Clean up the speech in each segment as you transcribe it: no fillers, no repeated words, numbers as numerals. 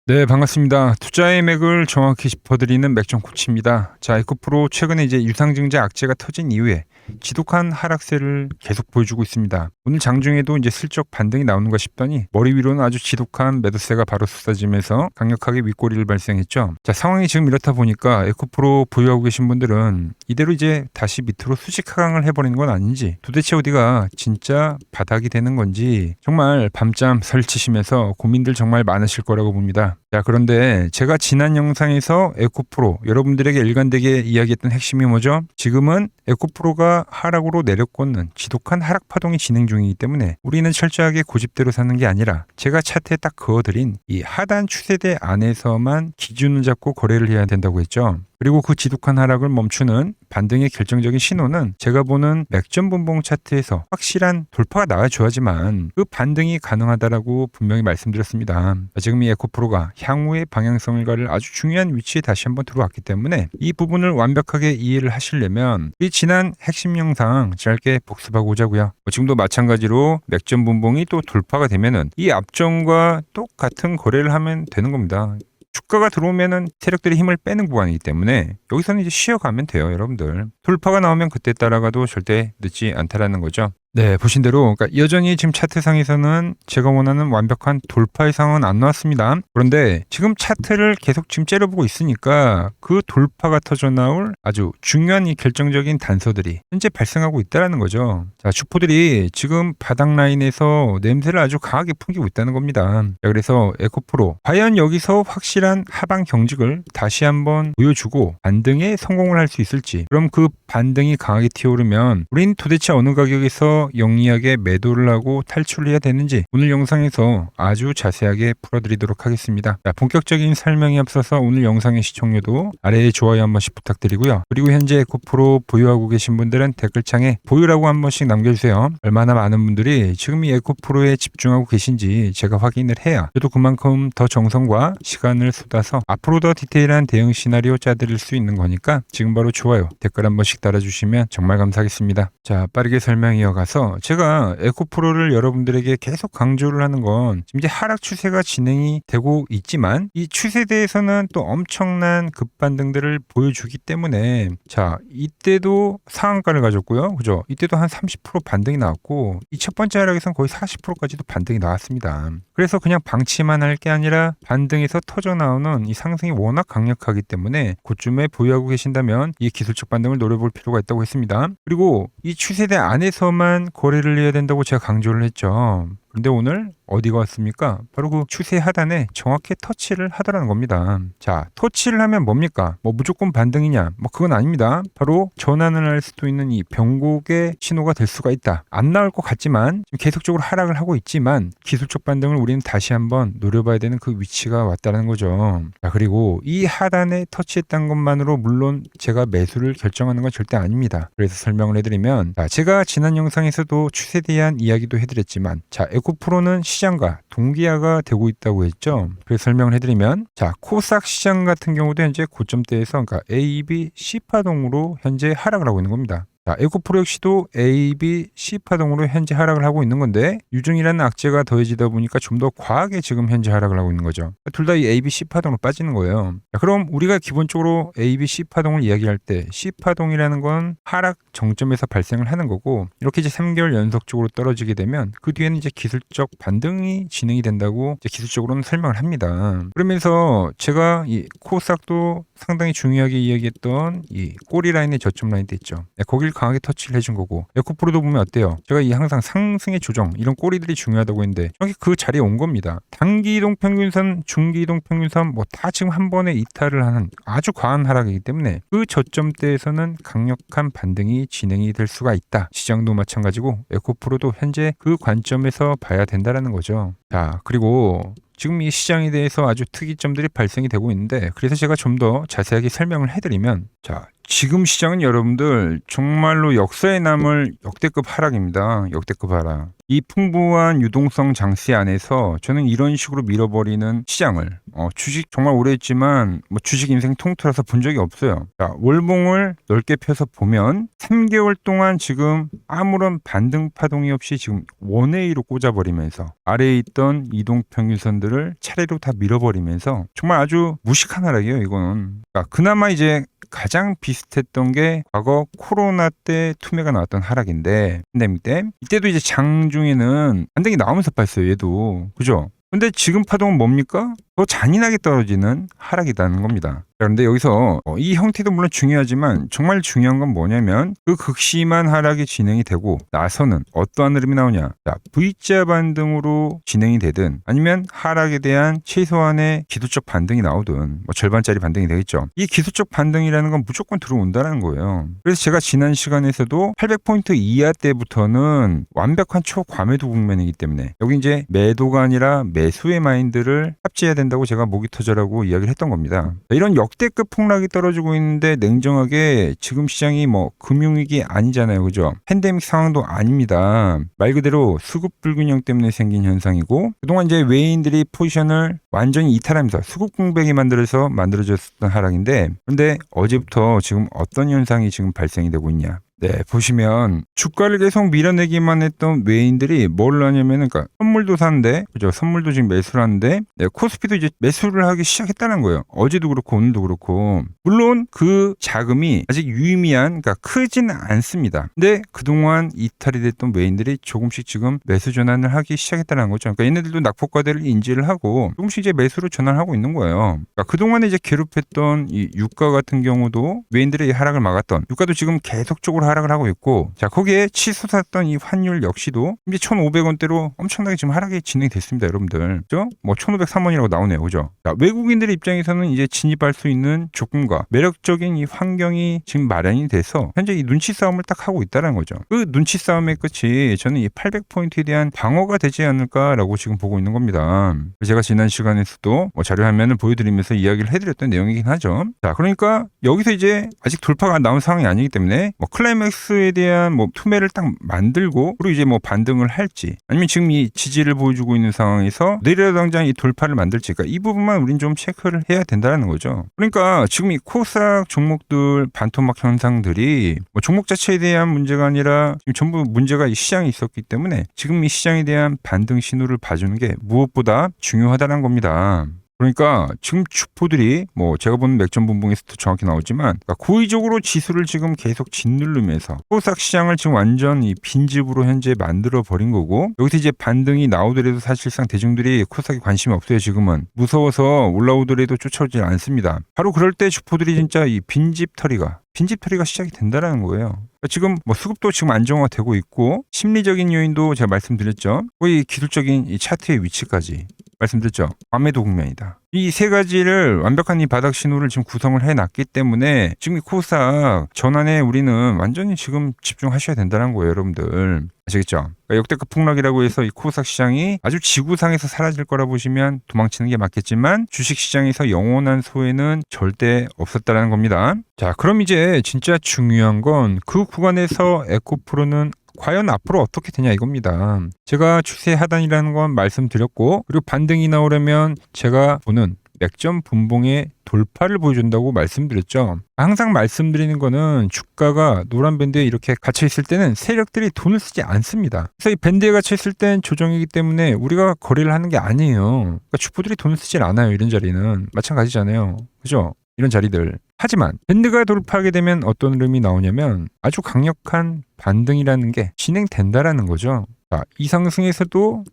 네, 반갑습니다. 투자의 맥을 정확히 짚어드리는 맥정 코치입니다. 자, 에코프로 최근에 이제 유상증자 악재가 터진 이후에 지독한 하락세를 계속 보여주고 있습니다. 오늘 장중에도 이제 슬쩍 반등이 나오는가 싶더니 머리 위로는 아주 지독한 매도세가 바로 쏟아지면서 강력하게 윗꼬리를 발생했죠. 자, 상황이 지금 이렇다 보니까 에코프로 보유하고 계신 분들은 이대로 이제 다시 밑으로 수직 하강을 해버리는 건 아닌지, 도대체 어디가 진짜 바닥이 되는 건지 정말 밤잠 설치시면서 고민들 정말 많으실 거라고 봅니다. 자, 그런데 제가 지난 영상에서 에코프로 여러분들에게 일관되게 이야기했던 핵심이 뭐죠? 지금은 에코프로가 하락으로 내려꽂는 지독한 하락 파동이 진행 중이기 때문에 우리는 철저하게 고집대로 사는 게 아니라 제가 차트에 딱 그어드린 이 하단 추세대 안에서만 기준을 잡고 거래를 해야 된다고 했죠. 그리고 그 지독한 하락을 멈추는 반등의 결정적인 신호는 제가 보는 맥점 분봉 차트에서 확실한 돌파가 나와줘야지만 그 반등이 가능하다라고 분명히 말씀드렸습니다. 지금 이 에코프로가 향후의 방향성을 가를 아주 중요한 위치에 다시 한번 들어왔기 때문에 이 부분을 완벽하게 이해를 하시려면 이 지난 핵심 영상 짧게 복습하고 오자고요. 지금도 마찬가지로 맥점 분봉이 또 돌파가 되면은 이 앞전과 똑같은 거래를 하면 되는 겁니다. 주가가 들어오면은 세력들이 힘을 빼는 구간이기 때문에 여기서는 이제 쉬어가면 돼요, 여러분들. 돌파가 나오면 그때 따라가도 절대 늦지 않다라는 거죠. 네, 보신 대로 그러니까 여전히 지금 차트상에서는 제가 원하는 완벽한 돌파의 상황은 안 나왔습니다. 그런데 지금 차트를 계속 지금 째려보고 있으니까 그 돌파가 터져 나올 아주 중요한 이 결정적인 단서들이 현재 발생하고 있다는 거죠. 자, 슈퍼들이 지금 바닥 라인에서 냄새를 아주 강하게 풍기고 있다는 겁니다. 자, 그래서 에코프로 과연 여기서 확실한 하방 경직을 다시 한번 보여주고 반등에 성공을 할 수 있을지, 그럼 그 반등이 강하게 튀어오르면 우린 도대체 어느 가격에서 영리하게 매도를 하고 탈출을 해야 되는지 오늘 영상에서 아주 자세하게 풀어드리도록 하겠습니다. 자, 본격적인 설명에 앞서서 오늘 영상의 시청료도 아래에 좋아요 한 번씩 부탁드리고요. 그리고 현재 에코프로 보유하고 계신 분들은 댓글창에 보유라고 한 번씩 남겨주세요. 얼마나 많은 분들이 지금 이 에코프로에 집중하고 계신지 제가 확인을 해야 저도 그만큼 더 정성과 시간을 쏟아서 앞으로 더 디테일한 대응 시나리오 짜드릴 수 있는 거니까 지금 바로 좋아요, 댓글 한 번씩 달아주시면 정말 감사하겠습니다. 자, 빠르게 설명 이어가서 제가 에코프로를 여러분들에게 계속 강조를 하는 건 지금 이제 하락 추세가 진행이 되고 있지만 이 추세대에서는 또 엄청난 급반등들을 보여주기 때문에, 자, 이때도 상한가를 가졌고요, 그죠? 이때도 한 30% 반등이 나왔고 이 첫 번째 하락에서는 거의 40%까지도 반등이 나왔습니다. 그래서 그냥 방치만 할 게 아니라 반등에서 터져 나오는 이 상승이 워낙 강력하기 때문에 그쯤에 보유하고 계신다면 이 기술적 반등을 노려볼 필요가 있다고 했습니다. 그리고 이 추세대 안에서만 거래를 해야 된다고 제가 강조를 했죠. 근데 오늘 어디가 왔습니까? 바로 그 추세 하단에 정확히 터치를 하더라는 겁니다. 자, 터치를 하면 뭡니까? 뭐 무조건 반등이냐? 뭐 그건 아닙니다. 바로 전환을 할 수도 있는 이 변곡의 신호가 될 수가 있다. 안 나올 것 같지만 지금 계속적으로 하락을 하고 있지만 기술적 반등을 우리는 다시 한번 노려봐야 되는 그 위치가 왔다는 거죠. 자, 그리고 이 하단에 터치했던 것만으로 물론 제가 매수를 결정하는 건 절대 아닙니다. 그래서 설명을 해드리면, 자, 제가 지난 영상에서도 추세에 대한 이야기도 해드렸지만, 자, 에코프로는 시장과 동기화가 되고 있다고 했죠. 그래서 설명을 해드리면, 자, 코스닥 시장 같은 경우도 현재 고점대에서 그러니까 A, B, C 파동으로 현재 하락을 하고 있는 겁니다. 자, 에코프로 역시도 A, B, C 파동으로 현재 하락을 하고 있는 건데 유증이라는 악재가 더해지다 보니까 좀 더 과하게 지금 현재 하락을 하고 있는 거죠. 둘 다 이 A, B, C 파동으로 빠지는 거예요. 자, 그럼 우리가 기본적으로 A, B, C 파동을 이야기할 때 C 파동이라는 건 하락 정점에서 발생을 하는 거고, 이렇게 이제 3개월 연속적으로 떨어지게 되면 그 뒤에는 이제 기술적 반등이 진행이 된다고 이제 기술적으로는 설명을 합니다. 그러면서 제가 이 코스닥도 상당히 중요하게 이야기했던 이 꼬리 라인의 저점 라인 때 있죠. 거길 강하게 터치를 해준 거고, 에코프로도 보면 어때요? 제가 이 항상 상승의 조정, 이런 꼬리들이 중요하다고 했는데 여기 그 자리에 온 겁니다. 단기 이동 평균선, 중기 이동 평균선 뭐 다 지금 한 번에 이탈을 하는 아주 과한 하락이기 때문에 그 저점대에서는 강력한 반등이 진행이 될 수가 있다. 시장도 마찬가지고 에코프로도 현재 그 관점에서 봐야 된다라는 거죠. 자, 그리고 지금 이 시장에 대해서 아주 특이점들이 발생이 되고 있는데, 그래서 제가 좀 더 자세하게 설명을 해드리면, 자, 지금 시장은 여러분들 정말로 역사에 남을 역대급 하락입니다. 역대급 하락. 이 풍부한 유동성 장세 안에서 저는 이런 식으로 밀어버리는 시장을 주식 정말 오래 했지만 뭐 주식 인생 통틀어서 본 적이 없어요. 자, 월봉을 넓게 펴서 보면 3개월 동안 지금 아무런 반등 파동이 없이 지금 원웨이로 꽂아버리면서 아래에 있던 이동평균선들을 차례로 다 밀어버리면서 정말 아주 무식한 하락이에요, 이거는. 그러니까 그나마 이제 가장 비슷했던 게 과거 코로나 때 투매가 나왔던 하락인데, 팬데믹 때 이때도 이제 장중에는 반등이 나오면서 봤어요, 얘도. 그죠? 근데 지금 파동은 뭡니까? 더 잔인하게 떨어지는 하락이라는 겁니다. 그런데 여기서 이 형태도 물론 중요하지만 정말 중요한 건 뭐냐면 그 극심한 하락이 진행이 되고 나서는 어떠한 흐름이 나오냐. 자, V자 반등으로 진행이 되든 아니면 하락에 대한 최소한의 기술적 반등이 나오든 뭐 절반짜리 반등이 되겠죠. 이 기술적 반등이라는 건 무조건 들어온다는 거예요. 그래서 제가 지난 시간에서도 800포인트 이하 때부터는 완벽한 초과매도 국면이기 때문에 여기 이제 매도가 아니라 매수의 마인드를 합치해야 된다고 제가 모기 터져라고 이야기를 했던 겁니다. 이런 역대급 폭락이 떨어지고 있는데 냉정하게 지금 시장이 뭐 금융위기 아니잖아요. 그죠? 팬데믹 상황도 아닙니다. 말 그대로 수급 불균형 때문에 생긴 현상이고 그동안 이제 외인들이 포지션을 완전히 이탈하면서 수급 공백이 만들어졌던 하락인데 그런데 어제부터 지금 어떤 현상이 지금 발생이 되고 있냐. 네, 보시면 주가를 계속 밀어내기만 했던 외인들이 뭘 하냐면은 그러니까 선물도 사는데 그죠? 선물도 지금 매수를 하는데 네, 코스피도 이제 매수를 하기 시작했다는 거예요. 어제도 그렇고 오늘도 그렇고 물론 그 자금이 아직 유의미한 그러니까 크지는 않습니다. 근데 그동안 이탈이 됐던 외인들이 조금씩 지금 매수 전환을 하기 시작했다는 거죠. 그러니까 얘네들도 낙폭과대를 인지를 하고 조금씩 이제 매수로 전환하고 있는 거예요. 그러니까 그동안에 이제 괴롭혔던 이 유가 같은 경우도 외인들의 하락을 막았던 유가도 지금 계속적으로 하락을 하고 있고 자 거기에 치솟았던 이 환율 역시도 이제 1,500원대로 엄청나게 지금 하락이 진행됐습니다, 여러분들. 그죠? 뭐 1,503원이라고 나오네요, 그죠? 자, 외국인들의 입장에서는 이제 진입할 수 있는 조건과 매력적인 이 환경이 지금 마련이 돼서 현재 이 눈치 싸움을 딱 하고 있다는 거죠. 그 눈치 싸움의 끝이 저는 이 800포인트에 대한 방어가 되지 않을까라고 지금 보고 있는 겁니다. 제가 지난 시간에서도 뭐 자료 화면을 보여드리면서 이야기를 해드렸던 내용이긴 하죠. 자, 그러니까 여기서 이제 아직 돌파가 나온 상황이 아니기 때문에 뭐 클라이맥스에 대한 뭐 투매를 딱 만들고 그리고 이제 뭐 반등을 할지 아니면 지금 이 지지를 보여주고 있는 상황에서 내일 당장 이 돌파를 만들지 그러니까 이 부분만 우린 좀 체크를 해야 된다는 거죠. 그러니까 지금 이 코스닥 종목들 반토막 현상들이 뭐 종목 자체에 대한 문제가 아니라 지금 전부 문제가 이 시장에 있었기 때문에 지금 이 시장에 대한 반등 신호를 봐주는 게 무엇보다 중요하다는 겁니다. 그러니까 지금 주포들이 뭐 제가 보는 맥점 분봉에서도 정확히 나오지만 그러니까 고의적으로 지수를 지금 계속 짓누르면서 코스닥 시장을 지금 완전 이 빈집으로 현재 만들어 버린 거고 여기서 이제 반등이 나오더라도 사실상 대중들이 코스닥에 관심이 없어요. 지금은 무서워서 올라오더라도 쫓아오지 않습니다. 바로 그럴 때 주포들이 진짜 이 빈집털이가 시작이 된다는 거예요. 지금 뭐 수급도 지금 안정화가 되고 있고 심리적인 요인도 제가 말씀드렸죠. 거의 기술적인 이 차트의 위치까지 말씀드렸죠. 과매도 국면이다. 이 세 가지를 완벽한 이 바닥 신호를 지금 구성을 해놨기 때문에 지금 이 코스닥 전환에 우리는 완전히 지금 집중하셔야 된다는 거예요, 여러분들. 아시겠죠? 그러니까 역대급 폭락이라고 해서 이 코스닥 시장이 아주 지구상에서 사라질 거라 보시면 도망치는 게 맞겠지만 주식 시장에서 영원한 소외는 절대 없었다는 겁니다. 자, 그럼 이제 진짜 중요한 건 그 구간에서 에코프로는 과연 앞으로 어떻게 되냐 이겁니다. 제가 추세 하단이라는 건 말씀드렸고 그리고 반등이 나오려면 제가 보는 맥점 분봉의 돌파를 보여준다고 말씀드렸죠. 항상 말씀드리는 거는 주가가 노란 밴드에 이렇게 갇혀 있을 때는 세력들이 돈을 쓰지 않습니다. 그래서 이 밴드에 갇혀 있을 땐 조정이기 때문에 우리가 거래를 하는 게 아니에요. 그러니까 주포들이 돈을 쓰질 않아요. 이런 자리는 마찬가지잖아요. 그죠? 이런 자리들. 하지만 밴드가 돌파하게 되면 어떤 흐름이 나오냐면 아주 강력한 반등이라는 게 진행된다라는 거죠. 자, 이 상승에서도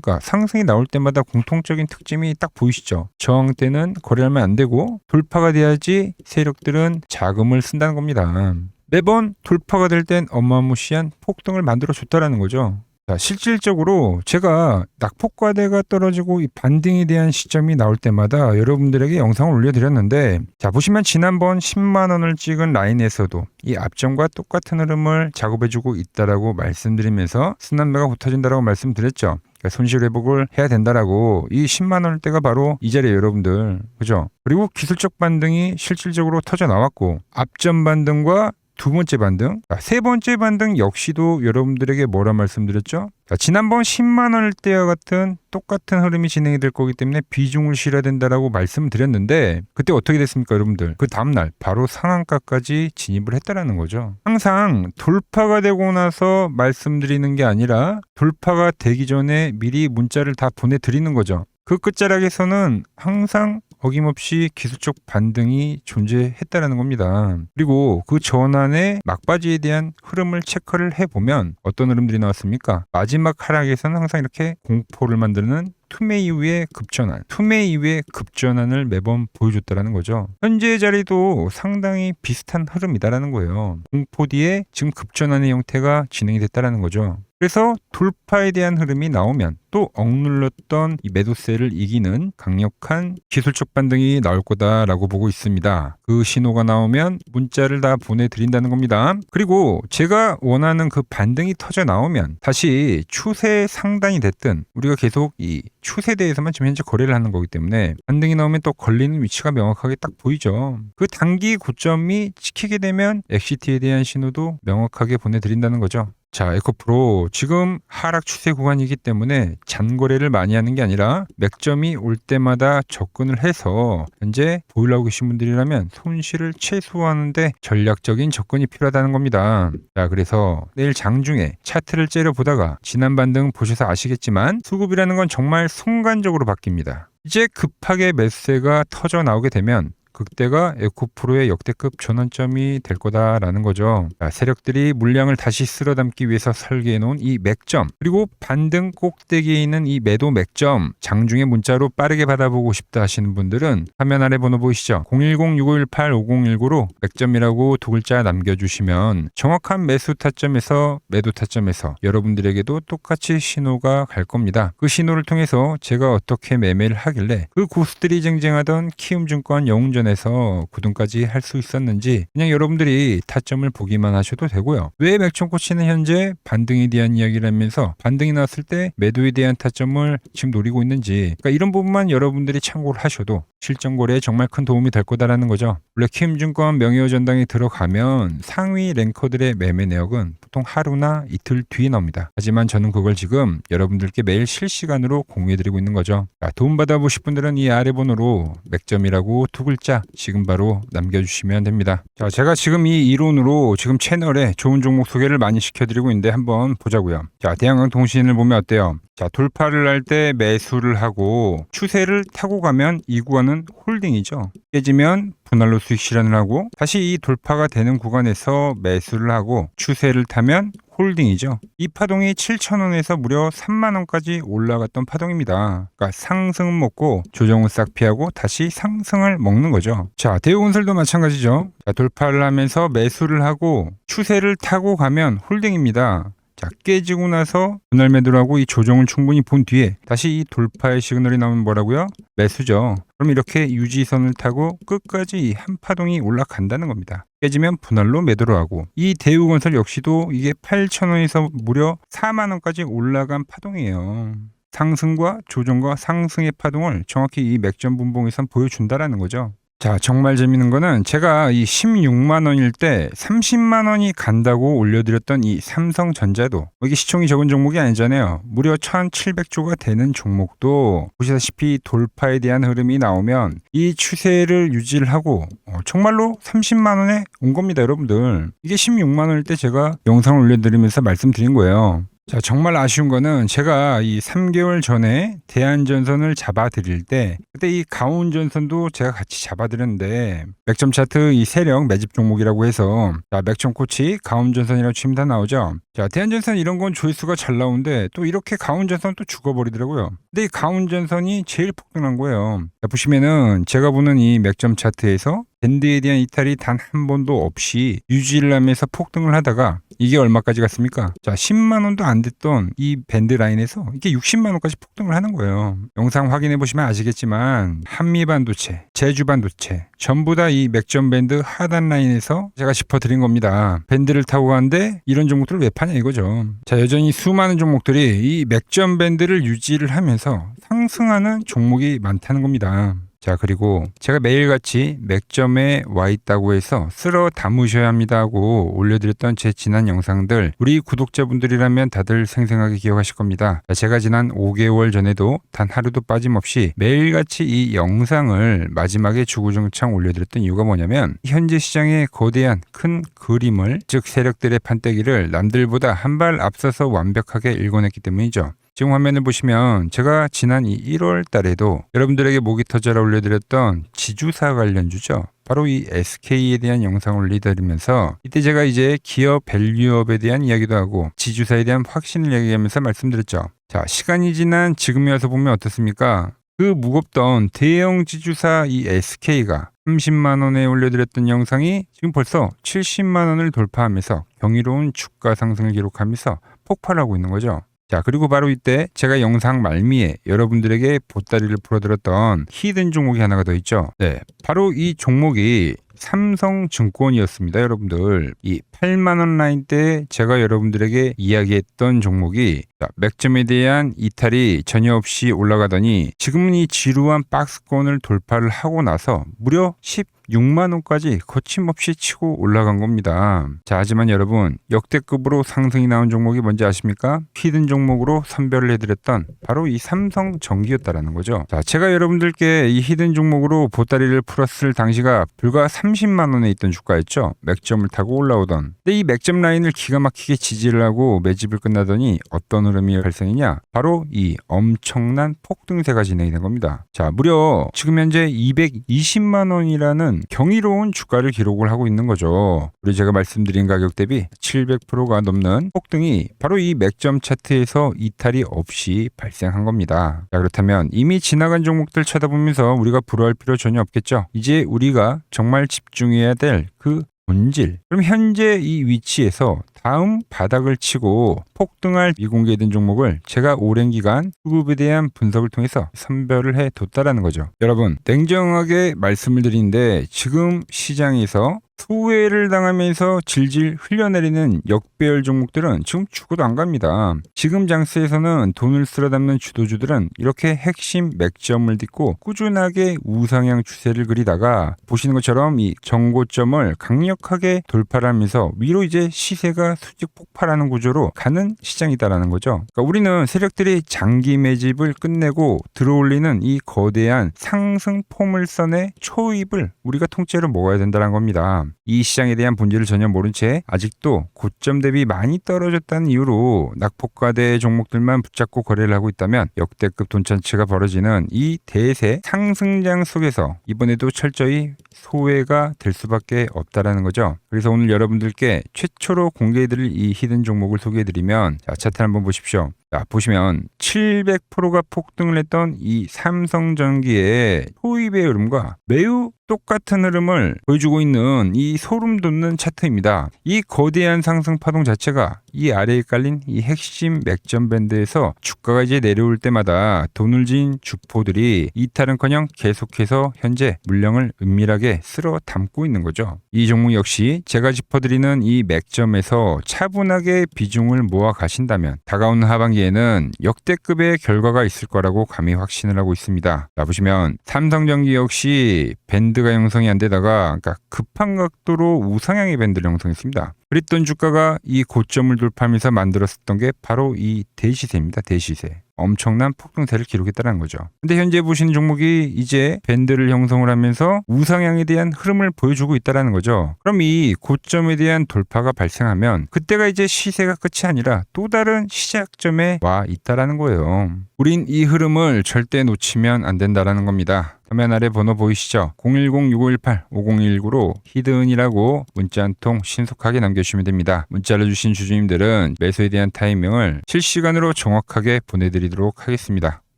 그러니까 상승이 나올 때마다 공통적인 특징이 딱 보이시죠? 저항 때는 거래하면 안 되고 돌파가 돼야지 세력들은 자금을 쓴다는 겁니다. 매번 돌파가 될 땐 어마무시한 폭등을 만들어 줬다라는 거죠. 자, 실질적으로 제가 낙폭과대가 떨어지고 이 반등에 대한 시점이 나올 때마다 여러분들에게 영상을 올려드렸는데 자 보시면 지난번 10만 원을 찍은 라인에서도 이 앞전과 똑같은 흐름을 작업해주고 있다라고 말씀드리면서 순환매가 붙어진다라고 말씀드렸죠. 그러니까 손실 회복을 해야 된다라고 이 10만 원대가 바로 이 자리에 여러분들 그죠? 그리고 기술적 반등이 실질적으로 터져 나왔고 앞전 반등과 두 번째 반등. 자, 세 번째 반등 역시도 여러분들에게 뭐라 말씀드렸죠? 자, 지난번 10만 원을 때와 같은 똑같은 흐름이 진행이 될 거기 때문에 비중을 실어야 된다라고 말씀드렸는데 그때 어떻게 됐습니까, 여러분들? 그 다음날 바로 상한가까지 진입을 했다라는 거죠. 항상 돌파가 되고 나서 말씀드리는 게 아니라 돌파가 되기 전에 미리 문자를 다 보내드리는 거죠. 그 끝자락에서는 항상 어김없이 기술적 반등이 존재했다라는 겁니다. 그리고 그 전환의 막바지에 대한 흐름을 체크를 해보면 어떤 흐름들이 나왔습니까? 마지막 하락에서는 항상 이렇게 공포를 만드는 투매 이후의 급전환, 투매 이후의 급전환을 매번 보여줬다라는 거죠. 현재의 자리도 상당히 비슷한 흐름이다라는 거예요. 공포 뒤에 지금 급전환의 형태가 진행이 됐다라는 거죠. 그래서 돌파에 대한 흐름이 나오면 또 억눌렀던 이 매도세를 이기는 강력한 기술적 반등이 나올 거다라고 보고 있습니다. 그 신호가 나오면 문자를 다 보내드린다는 겁니다. 그리고 제가 원하는 그 반등이 터져 나오면 다시 추세 상단이 됐든 우리가 계속 이 추세대에서만 지금 현재 거래를 하는 거기 때문에 반등이 나오면 또 걸리는 위치가 명확하게 딱 보이죠. 그 단기 고점이 지키게 되면 엑시트에 대한 신호도 명확하게 보내드린다는 거죠. 자, 에코프로 지금 하락 추세 구간이기 때문에 잔거래를 많이 하는 게 아니라 맥점이 올 때마다 접근을 해서 현재 보유하고 계신 분들이라면 손실을 최소화하는데 전략적인 접근이 필요하다는 겁니다. 자, 그래서 내일 장중에 차트를 째려보다가 지난 반등 보셔서 아시겠지만 수급이라는 건 정말 순간적으로 바뀝니다. 이제 급하게 매수세가 터져 나오게 되면 그때가 에코프로의 역대급 전환점이 될 거다라는 거죠. 자, 세력들이 물량을 다시 쓸어담기 위해서 설계해 놓은 이 맥점, 그리고 반등 꼭대기에 있는 이 매도 맥점, 장중에 문자로 빠르게 받아보고 싶다 하시는 분들은 화면 아래 번호 보이시죠? 010-6518-5019로 맥점이라고 두 글자 남겨주시면 정확한 매수 타점에서 매도 타점에서 여러분들에게도 똑같이 신호가 갈 겁니다. 그 신호를 통해서 제가 어떻게 매매를 하길래 그 고수들이 쟁쟁하던 키움증권 영웅전 에서 구등까지 할 수 있었는지 그냥 여러분들이 타점을 보기만 하셔도 되고요. 왜 맥점코치는 현재 반등에 대한 이야기를 하면서 반등이 나왔을 때 매도에 대한 타점을 지금 노리고 있는지, 그러니까 이런 부분만 여러분들이 참고를 하셔도 실전 거래에 정말 큰 도움이 될 거다라는 거죠. 원래 키움증권 명예의 전당에 들어가면 상위 랭커들의 매매 내역은 보통 하루나 이틀 뒤에 나옵니다. 하지만 저는 그걸 지금 여러분들께 매일 실시간으로 공유해드리고 있는 거죠. 자, 도움받아보실 분들은 이 아래 번호로 맥점이라고 두 글자 지금 바로 남겨주시면 됩니다. 자, 제가 지금 이 이론으로 지금 채널에 좋은 종목 소개를 많이 시켜드리고 있는데 한번 보자고요. 자, 대한강통신을 보면 어때요? 자, 돌파를 할 때 매수를 하고 추세를 타고 가면 이 구간은 홀딩이죠. 깨지면 분할로 수익 실현을 하고 다시 이 돌파가 되는 구간에서 매수를 하고 추세를 타면 홀딩이죠. 이 파동이 7,000원에서 무려 3만원까지 올라갔던 파동입니다. 그러니까 상승은 먹고 조정은 싹 피하고 다시 상승을 먹는 거죠. 자, 대우건설도 마찬가지죠. 자, 돌파를 하면서 매수를 하고 추세를 타고 가면 홀딩입니다. 자, 깨지고 나서 분할 매도를 하고 이 조정을 충분히 본 뒤에 다시 이 돌파의 시그널이 나오면 뭐라고요? 매수죠. 그럼 이렇게 유지선을 타고 끝까지 한 파동이 올라간다는 겁니다. 깨지면 분할로 매도를 하고, 이 대우건설 역시도 이게 8,000원에서 무려 4만원까지 올라간 파동이에요. 상승과 조정과 상승의 파동을 정확히 이 맥점 분봉에선 보여준다라는 거죠. 자, 정말 재밌는 거는 제가 이 16만 원일 때 30만 원이 간다고 올려드렸던 이 삼성전자도, 이게 시총이 적은 종목이 아니잖아요. 무려 1,700조가 되는 종목도 보시다시피 돌파에 대한 흐름이 나오면 이 추세를 유지를 하고 정말로 30만 원에 온 겁니다, 여러분들. 이게 16만 원일 때 제가 영상을 올려드리면서 말씀드린 거예요. 자, 정말 아쉬운 거는 제가 이 3개월 전에 대한전선을 잡아드릴 때 그때 이 가온전선도 제가 같이 잡아드렸는데 맥점 차트 이 세력 매집 종목이라고 해서, 자, 맥점 코치 가온전선이라고 치면 다 나오죠. 자, 대한전선 이런 건 조회수가 잘 나오는데 또 이렇게 가온전선 또 죽어버리더라고요. 근데 이 가온전선이 제일 폭등한 거예요. 자, 보시면은 제가 보는 이 맥점 차트에서 밴드에 대한 이탈이 단 한 번도 없이 유지를 하면서 폭등을 하다가 이게 얼마까지 갔습니까? 자, 10만 원도 안 됐던 이 밴드 라인에서 이게 60만 원까지 폭등을 하는 거예요. 영상 확인해 보시면 아시겠지만 한미반도체, 제주반도체 전부 다 이 맥점 밴드 하단 라인에서 제가 짚어드린 겁니다. 밴드를 타고 가는데 이런 종목들을 왜 파냐 이거죠. 자, 여전히 수많은 종목들이 이 맥점 밴드를 유지를 하면서 상승하는 종목이 많다는 겁니다. 자, 그리고 제가 매일같이 맥점에 와 있다고 해서 쓸어 담으셔야 합니다 하고 올려드렸던 제 지난 영상들, 우리 구독자분들이라면 다들 생생하게 기억하실 겁니다. 자, 제가 지난 5개월 전에도 단 하루도 빠짐없이 매일같이 이 영상을 마지막에 주구장창 올려드렸던 이유가 뭐냐면, 현재 시장의 거대한 큰 그림을, 즉 세력들의 판때기를 남들보다 한 발 앞서서 완벽하게 읽어냈기 때문이죠. 지금 화면을 보시면 제가 지난 이 1월 달에도 여러분들에게 목이 터져라 올려드렸던 지주사 관련주죠. 바로 이 SK에 대한 영상을 올려드리면서, 이때 제가 이제 기업 밸류업에 대한 이야기도 하고 지주사에 대한 확신을 이야기하면서 말씀드렸죠. 자, 시간이 지난 지금에 와서 보면 어떻습니까? 그 무겁던 대형 지주사 이 SK가 30만 원에 올려드렸던 영상이 지금 벌써 70만 원을 돌파하면서 경이로운 주가 상승을 기록하면서 폭발하고 있는 거죠. 자, 그리고 바로 이때 제가 영상 말미에 여러분들에게 보따리를 풀어드렸던 히든 종목이 하나가 더 있죠. 네, 바로 이 종목이 삼성증권이었습니다. 여러분들, 이 8만 원 라인 때 제가 여러분들에게 이야기했던 종목이 맥점에 대한 이탈이 전혀 없이 올라가더니 지금은 이 지루한 박스권을 돌파를 하고 나서 무려 16만 원까지 거침없이 치고 올라간 겁니다. 자, 하지만 여러분, 역대급으로 상승이 나온 종목이 뭔지 아십니까? 히든 종목으로 선별을 해드렸던 바로 이 삼성전기였다라는 거죠. 자, 제가 여러분들께 이 히든 종목으로 보따리를 풀었을 당시가 불과 30만 원에 있던 주가였죠. 맥점을 타고 올라오던. 근데 이 맥점 라인을 기가 막히게 지지를 하고 매집을 끝나더니 어떤 흐름이 발생이냐? 바로 이 엄청난 폭등세가 진행이 된 겁니다. 자, 무려 지금 현재 220만 원이라는 경이로운 주가를 기록을 하고 있는 거죠. 우리 제가 말씀드린 가격 대비 700%가 넘는 폭등이 바로 이 맥점 차트에서 이탈이 없이 발생한 겁니다. 자, 그렇다면 이미 지나간 종목들 쳐다보면서 우리가 불허할 필요 전혀 없겠죠. 이제 우리가 정말 집중해야 될 그 본질. 그럼 현재 이 위치에서 다음 바닥을 치고 폭등할 미공개된 종목을 제가 오랜 기간 수급에 대한 분석을 통해서 선별을 해뒀다라는 거죠. 여러분, 냉정하게 말씀을 드리는데 지금 시장에서 수혜를 당하면서 질질 흘려내리는 역배열 종목들은 지금 죽어도 안 갑니다. 지금 장세에서는 돈을 쓸어 담는 주도주들은 이렇게 핵심 맥점을 딛고 꾸준하게 우상향 추세를 그리다가 보시는 것처럼 이 정고점을 강력하게 돌파를 하면서 위로 이제 시세가 수직 폭발하는 구조로 가는 시장이다라는 거죠. 그러니까 우리는 세력들이 장기 매집을 끝내고 들어올리는 이 거대한 상승 포물선의 초입을 우리가 통째로 먹어야 된다는 겁니다. 이 시장에 대한 본질을 전혀 모른 채 아직도 고점 대비 많이 떨어졌다는 이유로 낙폭과대 종목들만 붙잡고 거래를 하고 있다면 역대급 돈찬치가 벌어지는 이 대세 상승장 속에서 이번에도 철저히 소외가 될 수밖에 없다라는 거죠. 그래서 오늘 여러분들께 최초로 공개해드릴 이 히든 종목을 소개해드리면, 자, 차트 한번 보십시오. 자, 보시면 700%가 폭등을 했던 이 삼성전기의 소입의 흐름과 매우 똑같은 흐름을 보여주고 있는 이 소름 돋는 차트입니다. 이 거대한 상승 파동 자체가 이 아래에 깔린 이 핵심 맥점 밴드에서 주가가 이제 내려올 때마다 돈을 진 주포들이 이탈은커녕 계속해서 현재 물량을 은밀하게 쓸어 담고 있는 거죠. 이 종목 역시 제가 짚어드리는 이 맥점에서 차분하게 비중을 모아 가신다면 다가오는 하반기에는 역대급의 결과가 있을 거라고 감히 확신을 하고 있습니다. 자, 보시면 삼성전기 역시 밴드가 형성이 안 되다가 그러니까 급한 각도로 우상향의 밴드를 형성했습니다. 그랬던 주가가 이 고점을 돌파하면서 만들었었던 게 바로 이 대시세입니다. 대시세. 엄청난 폭등세를 기록했다는 거죠. 근데 현재 보시는 종목이 이제 밴드를 형성을 하면서 우상향에 대한 흐름을 보여주고 있다는 거죠. 그럼 이 고점에 대한 돌파가 발생하면 그때가 이제 시세가 끝이 아니라 또 다른 시작점에 와 있다는 거예요. 우린 이 흐름을 절대 놓치면 안 된다는 겁니다. 화면 아래 번호 보이시죠? 010-6518-5019로 히든이라고 문자 한 통 신속하게 남겨주시면 됩니다. 문자를 주신 주주님들은 매수에 대한 타이밍을 실시간으로 정확하게 보내드리도록 하겠습니다.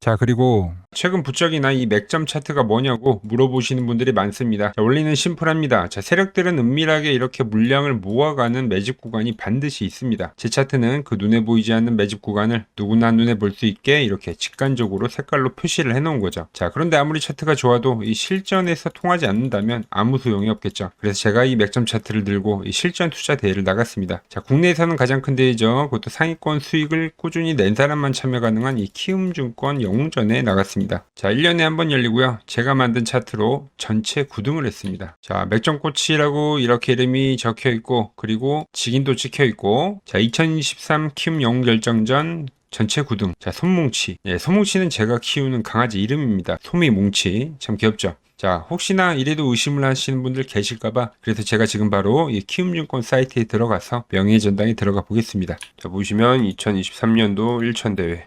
자, 그리고 최근 부쩍이나 이 맥점 차트가 뭐냐고 물어보시는 분들이 많습니다. 자, 원리는 심플합니다. 자, 세력들은 은밀하게 이렇게 물량을 모아가는 매집 구간이 반드시 있습니다. 제 차트는 그 눈에 보이지 않는 매집 구간을 누구나 눈에 볼 수 있게 이렇게 직관적으로 색깔로 표시를 해놓은 거죠. 자, 그런데 아무리 차트가 좋아도 이 실전에서 통하지 않는다면 아무 소용이 없겠죠. 그래서 제가 이 맥점 차트를 들고 이 실전 투자 대회를 나갔습니다. 자, 국내에서는 가장 큰 대회죠. 그것도 상위권 수익을 꾸준히 낸 사람만 참여 가능한 이 키움증권 영웅전에 나갔습니다. 있습니다. 자, 1년에 한 번 열리고요. 제가 만든 차트로 전체 9등을 했습니다. 자, 맥정코치라고 이렇게 이름이 적혀 있고, 그리고 직인도 찍혀 있고, 자, 2023 키움 영웅 결정전 전체 9등. 자, 솜뭉치. 예, 솜뭉치는 제가 키우는 강아지 이름입니다. 솜이뭉치. 참 귀엽죠? 자, 혹시나 이래도 의심을 하시는 분들 계실까봐 그래서 제가 지금 바로 이 키움증권 사이트에 들어가서 명예전당에 들어가 보겠습니다. 자, 보시면 2023년도 1천대회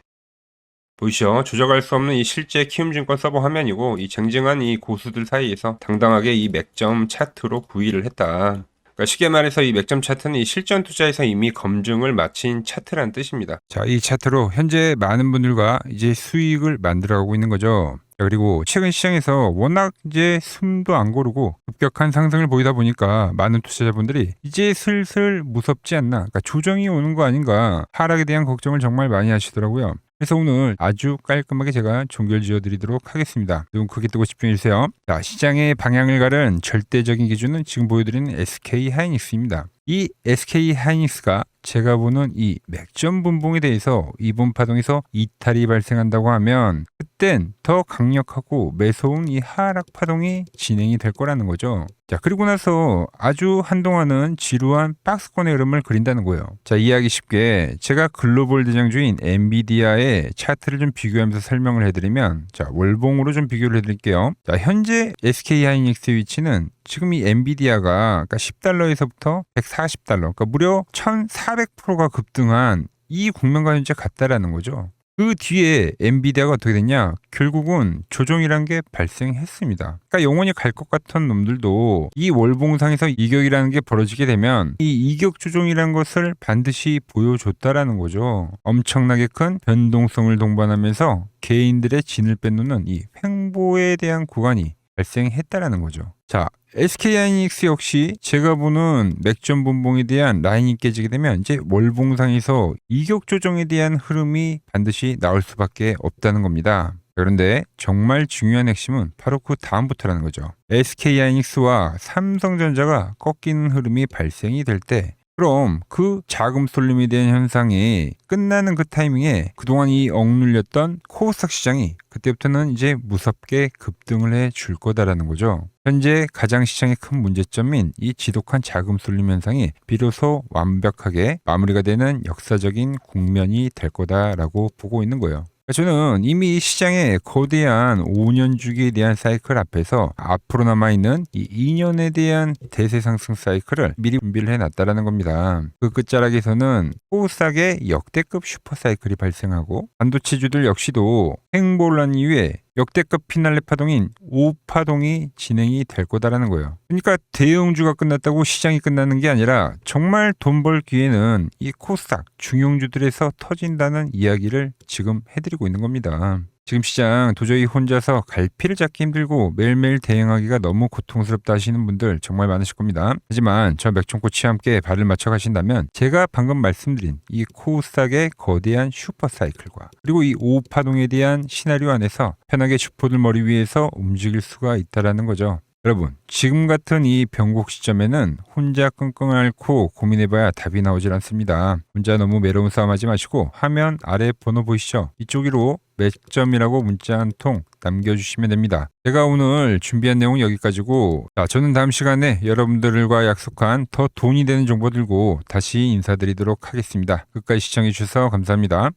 보이시죠? 조작할 수 없는 이 실제 키움증권 서버 화면이고, 이 쟁쟁한 이 고수들 사이에서 당당하게 이 맥점 차트로 9위를 했다. 그러니까 쉽게 말해서 이 맥점 차트는 이 실전 투자에서 이미 검증을 마친 차트란 뜻입니다. 자, 이 차트로 현재 많은 분들과 이제 수익을 만들어가고 있는 거죠. 그리고 최근 시장에서 워낙 이제 숨도 안 고르고 급격한 상승을 보이다 보니까 많은 투자자분들이 이제 슬슬 무섭지 않나, 그러니까 조정이 오는 거 아닌가, 하락에 대한 걱정을 정말 많이 하시더라고요. 그래서 오늘 아주 깔끔하게 제가 종결 지어드리도록 하겠습니다. 눈 크게 뜨고 집중해주세요. 자, 시장의 방향을 가른 절대적인 기준은 지금 보여드리는 SK하이닉스입니다. 이 SK하이닉스가 제가 보는 이 맥점 분봉에 대해서 이번 파동에서 이탈이 발생한다고 하면 그땐 더 강력하고 매서운 이 하락 파동이 진행이 될 거라는 거죠. 자, 그리고 나서 아주 한동안은 지루한 박스권의 흐름을 그린다는 거예요. 자, 이해하기 쉽게 제가 글로벌 대장주인 엔비디아의 차트를 좀 비교하면서 설명을 해드리면, 자, 월봉으로 좀 비교를 해드릴게요. 자, 현재 SK하이닉스의 위치는 지금 이 엔비디아가 그러니까 10달러에서부터 140달러, 그러니까 무려 1400%가 급등한 이 국면과 현재 같다라는 거죠. 그 뒤에 엔비디아가 어떻게 됐냐? 결국은 조정이란 게 발생했습니다. 그러니까 영원히 갈 것 같은 놈들도 이 월봉상에서 이격이라는 게 벌어지게 되면 이 이격 조정이라는 것을 반드시 보여줬다라는 거죠. 엄청나게 큰 변동성을 동반하면서 개인들의 진을 빼놓는 이 횡보에 대한 구간이 발생했다라는 거죠. 자, SK하이닉스 역시 제가 보는 맥점 분봉에 대한 라인이 깨지게 되면 이제 월봉상에서 이격 조정에 대한 흐름이 반드시 나올 수밖에 없다는 겁니다. 그런데 정말 중요한 핵심은 바로 그 다음부터라는 거죠. SK하이닉스와 삼성전자가 꺾이는 흐름이 발생이 될 때, 그럼 그 자금 쏠림에 대한 현상이 끝나는 그 타이밍에 그동안 이 억눌렸던 코스닥 시장이 그때부터는 이제 무섭게 급등을 해 줄 거다라는 거죠. 현재 가장 시장의 큰 문제점인 이 지독한 자금 쏠림 현상이 비로소 완벽하게 마무리가 되는 역사적인 국면이 될 거다라고 보고 있는 거예요. 저는 이미 시장의 거대한 5년 주기에 대한 사이클 앞에서 앞으로 남아있는 이 2년에 대한 대세 상승 사이클을 미리 준비를 해놨다라는 겁니다. 그 끝자락에서는 코스닥의 역대급 슈퍼 사이클이 발생하고 반도체주들 역시도 횡보를 한 이후에 역대급 피날레 파동인 5파동이 진행이 될 거다라는 거예요. 그러니까 대형주가 끝났다고 시장이 끝나는 게 아니라 정말 돈 벌 기회는 이 코스닥 중용주들에서 터진다는 이야기를 지금 해드리고 있는 겁니다. 지금 시장 도저히 혼자서 갈피를 잡기 힘들고 매일매일 대응하기가 너무 고통스럽다 하시는 분들 정말 많으실 겁니다. 하지만 저 맥종코치와 함께 발을 맞춰 가신다면 제가 방금 말씀드린 이 코스닥의 거대한 슈퍼 사이클과 그리고 이 5파동에 대한 시나리오 안에서 편하게 슈퍼들 머리 위에서 움직일 수가 있다라는 거죠. 여러분, 지금 같은 이 변곡 시점에는 혼자 끙끙 앓고 고민해봐야 답이 나오질 않습니다. 혼자 너무 외로운 싸움하지 마시고 화면 아래 번호 보이시죠? 이쪽으로 맥점이라고 문자 한 통 남겨주시면 됩니다. 제가 오늘 준비한 내용은 여기까지고, 저는 다음 시간에 여러분들과 약속한 더 돈이 되는 정보 들고 다시 인사드리도록 하겠습니다. 끝까지 시청해주셔서 감사합니다.